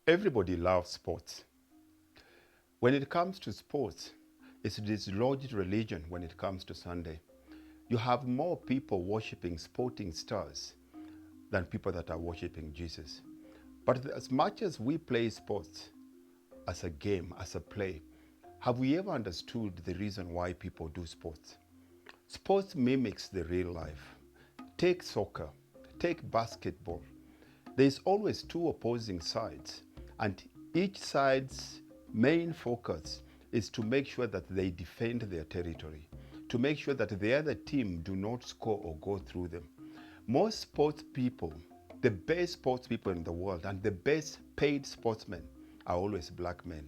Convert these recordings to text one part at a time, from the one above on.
Everybody loves sports. When it comes to sports, it's dislodged religion when it comes to Sunday. You have more people worshiping sporting stars than people that are worshiping Jesus. But as much as we play sports as a game, as a play, have we ever understood the reason why people do sports? Sports mimics the real life. Take soccer, take basketball. There's always two opposing sides, and each side's main focus is to make sure that they defend their territory, to make sure that the other team do not score or go through them. Most sports people, the best sports people in the world and the best paid sportsmen are always black men.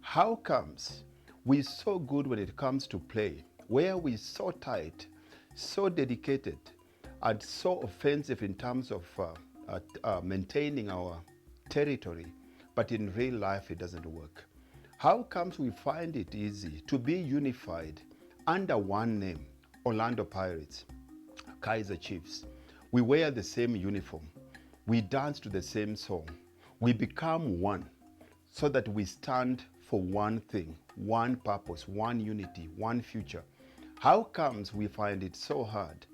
How comes we're so good when it comes to play, where we're so tight, so dedicated, and so offensive in terms of maintaining our territory, but in real life it doesn't work? How comes we find it easy to be unified under one name, Orlando Pirates, Kaiser Chiefs? We wear the same uniform, we dance to the same song, we become one so that we stand for one thing, one purpose, one unity, one future. How comes we find it so hard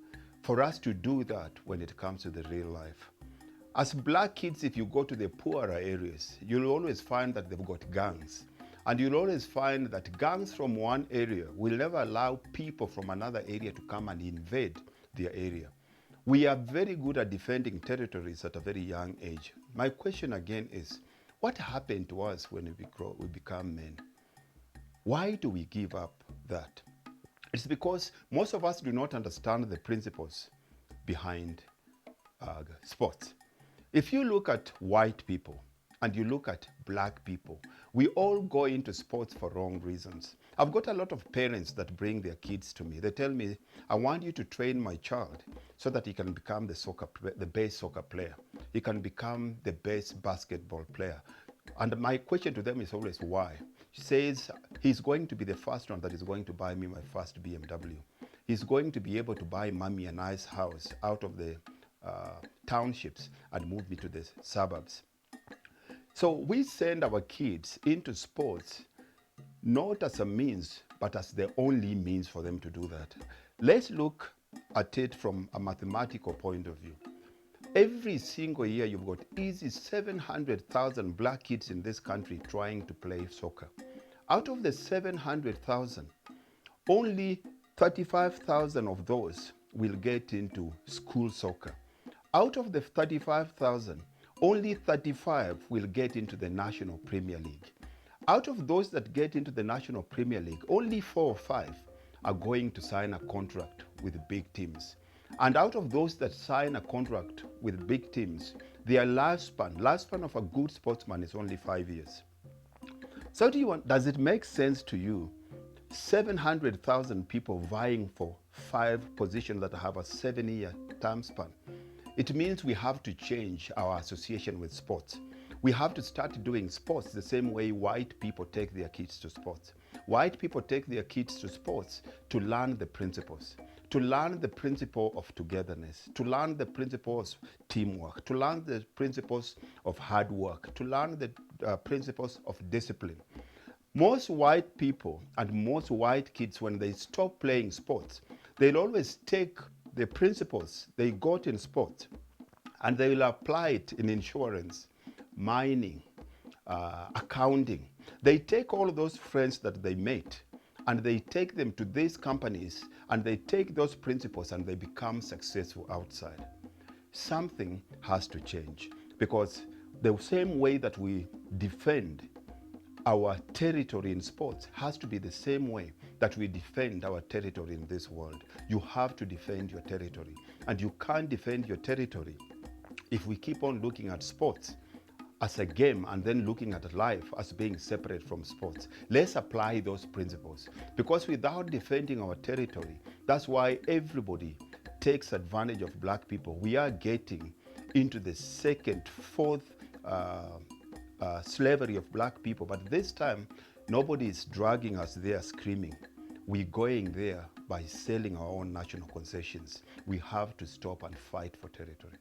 for us to do that when it comes to the real life? As black kids, if you go to the poorer areas, you'll always find that they've got gangs. And you'll always find that gangs from one area will never allow people from another area to come and invade their area. We are very good at defending territories at a very young age. My question again is, what happened to us when we become men? Why do we give up that? It's because most of us do not understand the principles behind sports. If you look at white people and you look at black people, we all go into sports for wrong reasons. I've got a lot of parents that bring their kids to me. They tell me, I want you to train my child so that he can become the best soccer player. He can become the best basketball player. And my question to them is always, why? She says, he's going to be the first one that is going to buy me my first BMW. He's going to be able to buy mommy a nice house out of the townships and move me to the suburbs. So we send our kids into sports not as a means, but as the only means for them to do that. Let's look at it from a mathematical point of view. Every single year, you've got easy 700,000 black kids in this country trying to play soccer. Out of the 700,000, only 35,000 of those will get into school soccer. Out of the 35,000, only 35 will get into the National Premier League. Out of those that get into the National Premier League, only 4 or 5 are going to sign a contract with big teams. And out of those that sign a contract with big teams, their lifespan of a good sportsman is only 5 years. So does it make sense to you 700,000 people vying for 5 positions that have a 7-year time span? It means we have to change our association with sports. We have to start doing sports the same way white people take their kids to sports. White people take their kids to sports to learn the principles, to learn the principle of togetherness, to learn the principles of teamwork, to learn the principles of hard work, to learn the principles of discipline. Most white people and most white kids, when they stop playing sports, they'll always take the principles they got in sport and they will apply it in insurance, mining, accounting. They take all of those friends that they made and they take them to these companies and they take those principles and they become successful outside. Something has to change, because the same way that we defend our territory in sports has to be the same way that we defend our territory in this world. You have to defend your territory, and you can't defend your territory if we keep on looking at sports as a game and then looking at life as being separate from sports. Let's apply those principles, because without defending our territory, that's why everybody takes advantage of black people. We are getting into the second, fourth slavery of black people, but this time nobody is dragging us there screaming. We're going there by selling our own national concessions. We have to stop and fight for territory.